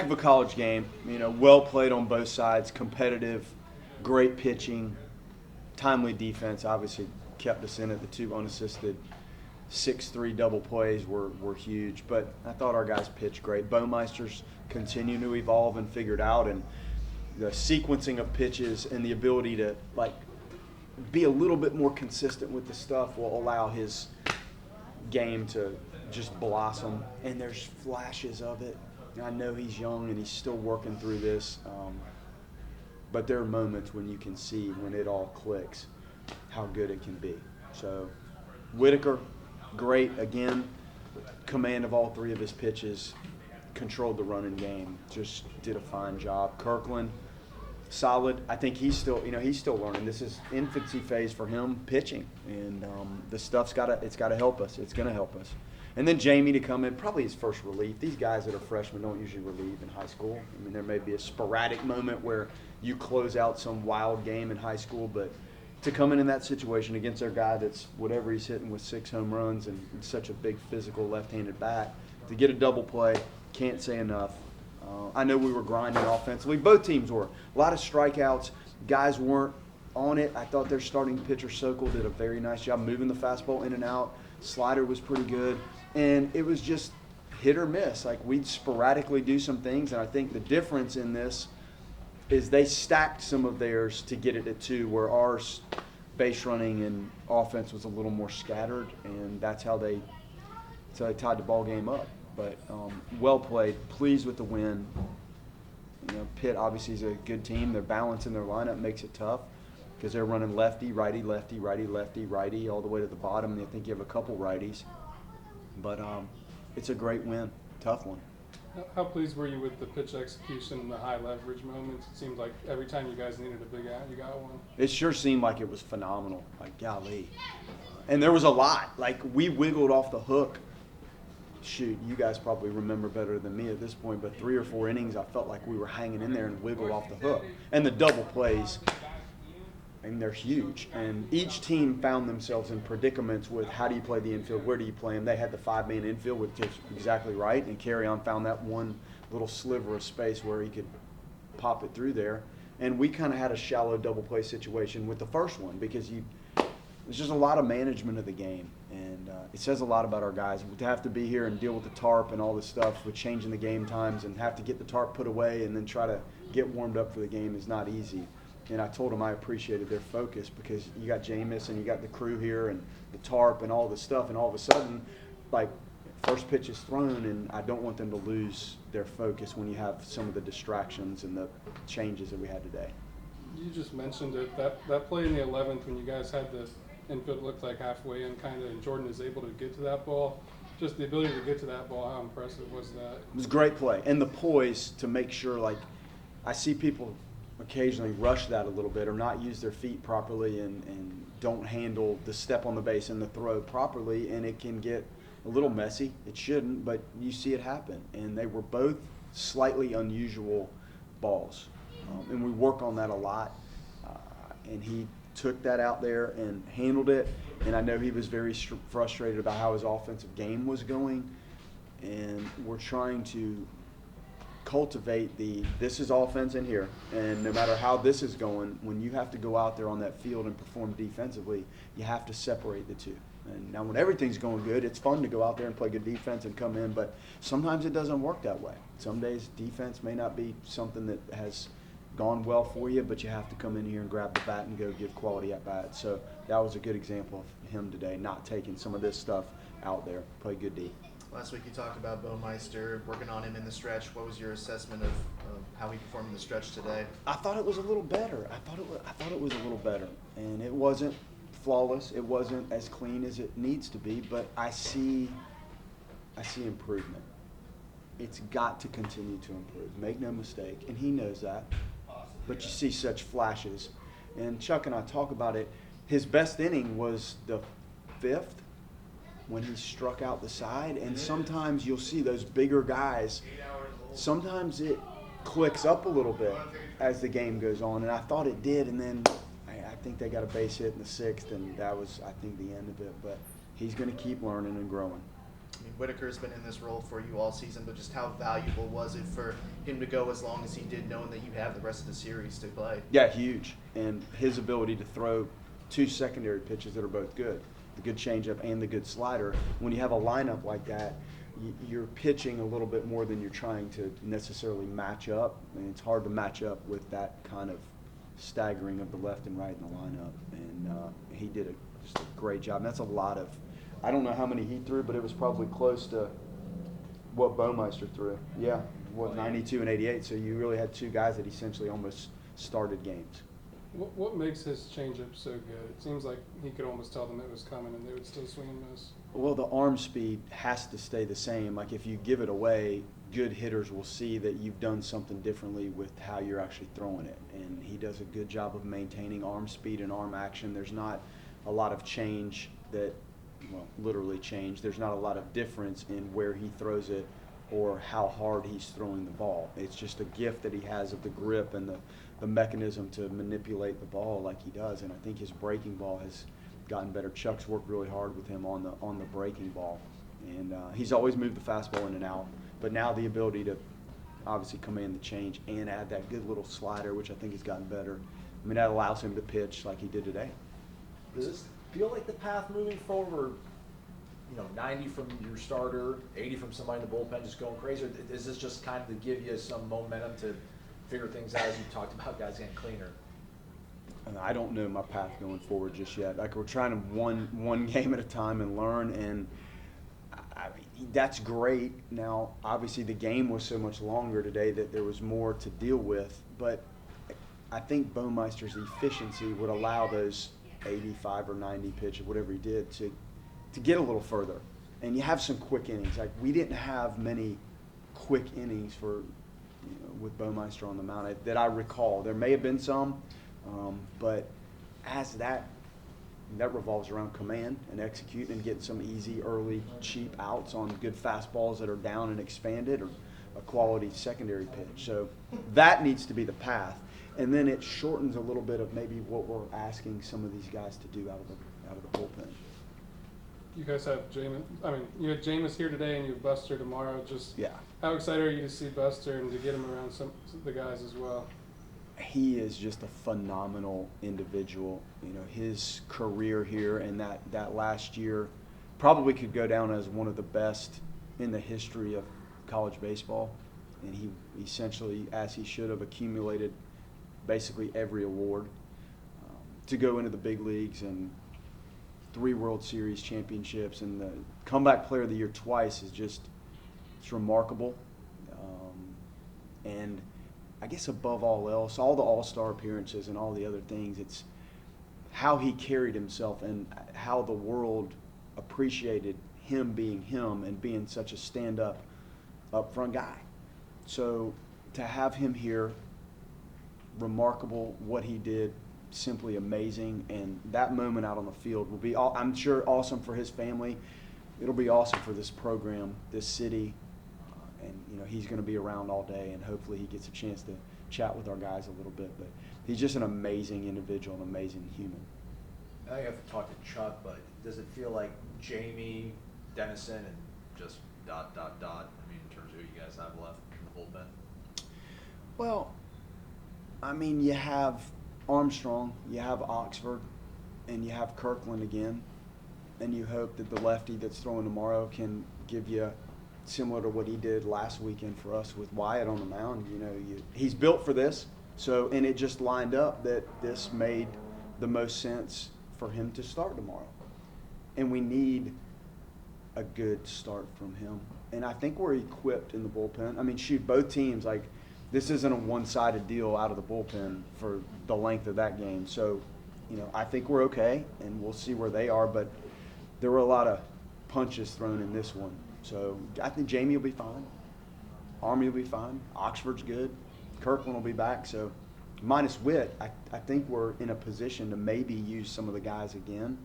Of a college game, well played on both sides, competitive, great pitching, timely defense. Obviously, kept us in it. The two unassisted 6-3 double plays were huge. But I thought our guys pitched great. Bowmeister's continue to evolve and figure it out, and the sequencing of pitches and the ability to be a little bit more consistent with the stuff will allow his game to just blossom. And there's flashes of it. I know he's young and he's still working through this, but there are moments when you can see when it all clicks how good it can be. So Whitaker, great again, command of all three of his pitches, controlled the running game, just did a fine job. Kirkland, solid. I think he's still learning. This is infancy phase for him pitching, and the stuff's got to help us. It's going to help us. And then Jamie to come in, probably his first relief. These guys that are freshmen don't usually relieve in high school. I mean, there may be a sporadic moment where you close out some wild game in high school, but to come in that situation against their guy that's whatever he's hitting with 6 home runs and such a big physical left-handed bat, to get a double play, can't say enough. I know we were grinding offensively. Both teams were. A lot of strikeouts. Guys weren't on it. I thought their starting pitcher, Sokol, did a very nice job moving the fastball in and out. Slider was pretty good. And it was just hit or miss. Like, we'd sporadically do some things, and I think the difference in this is they stacked some of theirs to get it at 2, where ours base running and offense was a little more scattered, and that's how they tied the ball game up. But well played, pleased with the win. Pitt obviously is a good team. Their balance in their lineup makes it tough because they're running lefty, righty, lefty, righty, lefty, righty, all the way to the bottom. And I think you have a couple righties. But it's a great win, tough one. How pleased were you with the pitch execution and the high leverage moments? It seemed like every time you guys needed a big out, you got one. It sure seemed like it was phenomenal, like golly. And there was a lot. Like, we wiggled off the hook. Shoot, you guys probably remember better than me at this point, but 3 or 4 innings, I felt like we were hanging in there and wiggled off the hook. And the double plays, I mean, they're huge. And each team found themselves in predicaments with how do you play the infield, where do you play them. They had the 5-man infield, which is exactly right, and Carrion found that one little sliver of space where he could pop it through there. And we kind of had a shallow double play situation with the first one because there's just a lot of management of the game. And it says a lot about our guys. To have to be here and deal with the tarp and all this stuff with changing the game times and have to get the tarp put away and then try to get warmed up for the game is not easy. And I told them I appreciated their focus because you got Jameis and you got the crew here and the tarp and all this stuff, and all of a sudden, like, first pitch is thrown, and I don't want them to lose their focus when you have some of the distractions and the changes that we had today. You just mentioned it, that play in the 11th when you guys had the infield looked like halfway in kind of, and Jordan is able to get to that ball. Just the ability to get to that ball, how impressive was that? It was a great play. And the poise to make sure, like, I see people occasionally rush that a little bit or not use their feet properly and don't handle the step on the base and the throw properly, and it can get a little messy. It shouldn't, but you see it happen. And they were both slightly unusual balls. And we work on that a lot. And he took that out there and handled it. And I know he was very frustrated about how his offensive game was going. And we're trying to cultivate this is offense in here, and no matter how this is going, when you have to go out there on that field and perform defensively, you have to separate the two. And now when everything's going good, it's fun to go out there and play good defense and come in, but sometimes it doesn't work that way. Some days defense may not be something that has gone well for you, but you have to come in here and grab the bat and go give quality at bat. So that was a good example of him today, not taking some of this stuff out there. Play good D. Last week you talked about Baumeister, working on him in the stretch. What was your assessment of how he performed in the stretch today? I thought it was a little better. I thought it was a little better, and it wasn't flawless. It wasn't as clean as it needs to be, but I see improvement. It's got to continue to improve. Make no mistake, and he knows that. But you see such flashes, and Chuck and I talk about it. His best inning was the 5th. When he struck out the side, and sometimes you'll see those bigger guys, sometimes it clicks up a little bit as the game goes on, and I thought it did, and then I think they got a base hit in the 6th, and that was, I think, the end of it, but he's going to keep learning and growing. I mean, Whitaker's been in this role for you all season, but just how valuable was it for him to go as long as he did, knowing that you have the rest of the series to play? Yeah, huge. And his ability to throw two secondary pitches that are both good, the good changeup and the good slider. When you have a lineup like that, you're pitching a little bit more than you're trying to necessarily match up. And it's hard to match up with that kind of staggering of the left and right in the lineup. And he did just a great job. And that's a lot of, I don't know how many he threw, but it was probably close to what Baumeister threw. Yeah, 92 and 88. So you really had two guys that essentially almost started games. What makes his changeup so good? It seems like he could almost tell them it was coming and they would still swing and miss. Well, the arm speed has to stay the same. Like if you give it away, good hitters will see that you've done something differently with how you're actually throwing it. And he does a good job of maintaining arm speed and arm action. There's not a lot of change that, well, literally change. There's not a lot of difference in where he throws it or how hard he's throwing the ball. It's just a gift that he has of the grip and the mechanism to manipulate the ball like he does. And I think his breaking ball has gotten better. Chuck's worked really hard with him on the breaking ball. And he's always moved the fastball in and out. But now the ability to obviously command the change and add that good little slider, which I think has gotten better. I mean, that allows him to pitch like he did today. Does this feel like the path moving forward? 90 from your starter, 80 from somebody in the bullpen just going crazy? Or is this just kind of to give you some momentum to figure things out as you talked about guys getting cleaner? And I don't know my path going forward just yet. Like we're trying to one game at a time and learn, and that's great. Now, obviously, the game was so much longer today that there was more to deal with. But I think Baumeister's efficiency would allow those 85 or 90 pitches, whatever he did, to get a little further. And you have some quick innings. Like we didn't have many quick innings for with Baumeister on the mound that I recall. There may have been some, but as that revolves around command and execute and getting some easy, early, cheap outs on good fastballs that are down and expanded, or a quality secondary pitch. So that needs to be the path. And then it shortens a little bit of maybe what we're asking some of these guys to do out of the bullpen. You guys have Jameis. I mean, you had Jameis here today, and you have Buster tomorrow. Just Yeah. How excited are you to see Buster and to get him around some of the guys as well? He is just a phenomenal individual. His career here and that last year probably could go down as one of the best in the history of college baseball. And he essentially, as he should have, accumulated basically every award to go into the big leagues and 3 World Series championships, and the comeback player of the year twice is just, it's remarkable. And I guess above all else, all the all-star appearances and all the other things, it's how he carried himself and how the world appreciated him being him and being such a stand-up, up-front guy. So to have him here, remarkable what he did, simply amazing, and that moment out on the field will be, I'm sure, awesome for his family. It'll be awesome for this program, this city, and he's going to be around all day, and hopefully he gets a chance to chat with our guys a little bit. But he's just an amazing individual, an amazing human. I think I have to talk to Chuck, but does it feel like Jamie, Dennison, and just ... I mean, in terms of who you guys have left in the bullpen? Well, I mean, you have Armstrong, you have Oxford, and you have Kirkland again, and you hope that the lefty that's throwing tomorrow can give you similar to what he did last weekend for us with Wyatt on the mound. He's built for this, and it just lined up that this made the most sense for him to start tomorrow, and we need a good start from him. And I think we're equipped in the bullpen. I mean, shoot, both teams, like, this isn't a one-sided deal out of the bullpen for the length of that game. So, I think we're okay, and we'll see where they are. But there were a lot of punches thrown in this one. So I think Jamie will be fine. Army will be fine. Oxford's good. Kirkland will be back. So minus Witt, I think we're in a position to maybe use some of the guys again.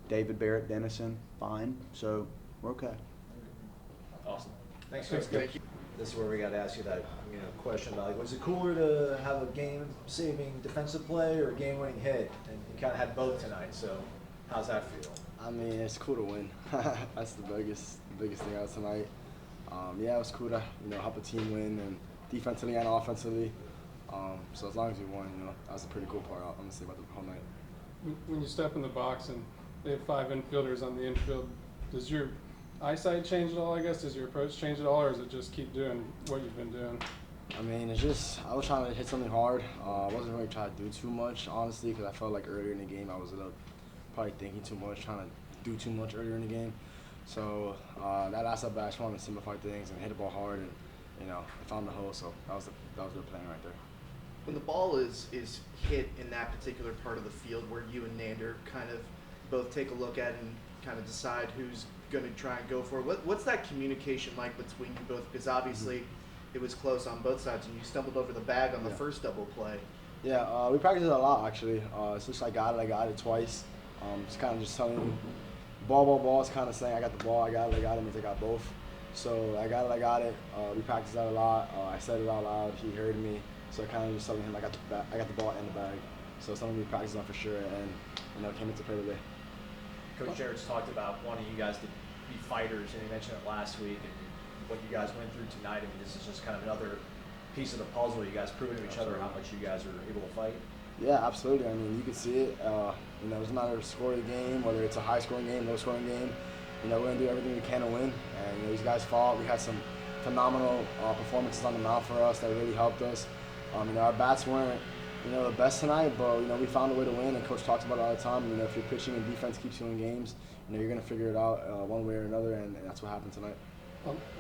David Barrett, Dennison, fine. So we're okay. Awesome. Thanks, Thanks, Coach. Coach. This is where we got to ask you that question about, was it cooler to have a game-saving defensive play or a game-winning hit? And you kind of had both tonight, so How's that feel? I mean, it's cool to win. That's the biggest thing out of tonight. Yeah, it was cool to help a team win and defensively and offensively. So as long as we won, that was a pretty cool part. I'm gonna say about the whole night. When you step in the box and they have 5 infielders on the infield, does your eyesight change at all, I guess? Does your approach change at all, or does it just keep doing what you've been doing? I mean, it's just I was trying to hit something hard. I wasn't really trying to do too much, honestly, because I felt like earlier in the game I was probably thinking too much, trying to do too much earlier in the game. So that last at bat, I just wanted to simplify things and hit the ball hard, and I found the hole. So that was good playing right there. When the ball is hit in that particular part of the field where you and Nander kind of both take a look at and kind of decide who's going to try and go for it, what's that communication like between you both? Because obviously it was close on both sides, and you stumbled over the bag on the first double play. Yeah, we practiced it a lot, actually. Since I got it twice. It's kind of just telling me, ball. It's kind of saying I got the ball, I got it, means I got both. So I got it. We practiced that a lot. I said it out loud. He heard me. So I kind of just telling him I got the ball and the bag. So something we practiced on for sure, and it came into play today. Coach Jarrett's talked about wanting you guys to be fighters, and he mentioned it last week, and what you guys went through tonight. I mean, this is just kind of another piece of the puzzle. You guys proving to each other how much you guys are able to fight. Yeah, absolutely. I mean, you can see it. It doesn't matter the score of the game, whether it's a high-scoring game, low-scoring game. We're going to do everything we can to win. And these guys fought. We had some phenomenal performances on the mound for us that really helped us. Our bats weren't, the best tonight, but we found a way to win. And Coach talks about it all the time. If your pitching and defense keeps you in games, you're going to figure it out one way or another, and that's what happened tonight.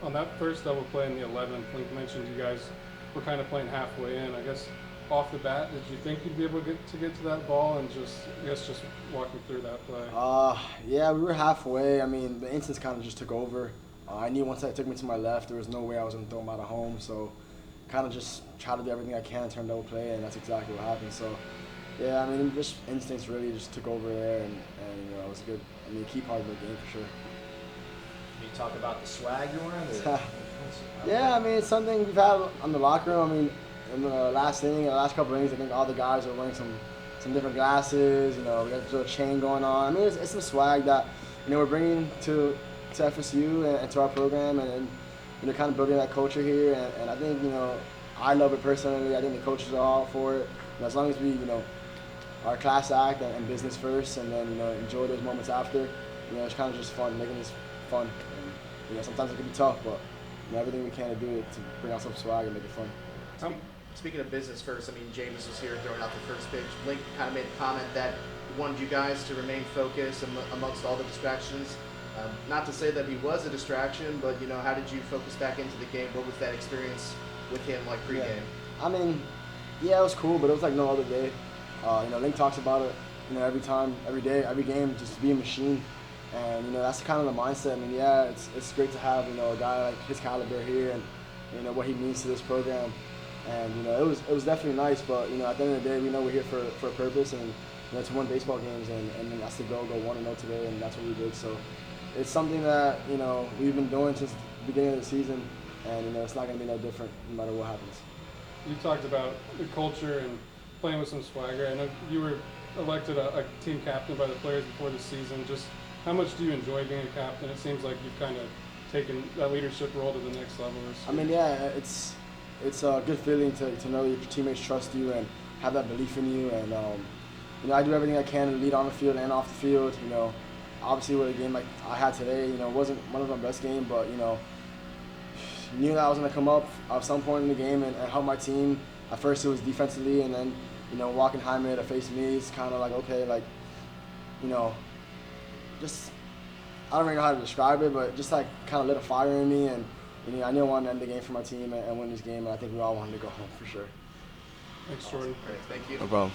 On that first double play in the 11th, Link mentioned you guys were kind of playing halfway in. I guess off the bat, did you think you'd be able to get to that ball, and just walk me through that play? Yeah, we were halfway. I mean, the instincts kind of just took over. I knew once it took me to my left, there was no way I was going to throw him out of home. So kind of just try to do everything I can to turn double play, and that's exactly what happened. So yeah, I mean, just instincts really just took over there, and it was good. I mean, key part of the game for sure. Can you talk about the swag you're wearing? Yeah, I mean, it's something we've had on the locker room. I mean, in the last couple innings, I think all the guys are wearing some different glasses. We got a little chain going on. I mean, it's some swag that we're bringing to FSU and to our program, and kind of building that culture here. And I think I love it personally. I think the coaches are all for it. As long as we our class act and business first, and then enjoy those moments after. It's kind of just fun, making this fun. And sometimes it can be tough, but everything we can to do it to bring out some swag and make it fun. Speaking of business first, I mean, James was here throwing out the first pitch. Link kind of made a comment that he wanted you guys to remain focused amongst all the distractions. Not to say that he was a distraction, but how did you focus back into the game? What was that experience with him like pregame? Yeah. I mean, yeah, it was cool, but it was like no other day. Link talks about it, every time, every day, every game, just to be a machine. And that's kind of the mindset. I mean, yeah, it's great to have a guy like his caliber here, and what he means to this program. And it was definitely nice, but at the end of the day, we know we're here for a purpose, and to win baseball games, and that's the goal. Go 1-0 today, and that's what we did. So it's something that we've been doing since the beginning of the season, and it's not going to be no different no matter what happens. You talked about the culture and playing with some swagger. I know you were elected a team captain by the players before the season. Just how much do you enjoy being a captain? It seems like you've kind of taken that leadership role to the next level. I mean, yeah, it's a good feeling to know your teammates trust you and have that belief in you. And I do everything I can to lead on the field and off the field. Obviously with a game like I had today, it wasn't one of my best games, but knew that I was going to come up at some point in the game and help my team. At first it was defensively, and then walking Jaime to face me, it's kind of like, okay, like just I don't really know how to describe it, but just like kind of lit a fire in me, and I knew I wanted to end the game for my team and win this game, and I think we all wanted to go home for sure. Thanks, Jordan. Great, thank you. No problem.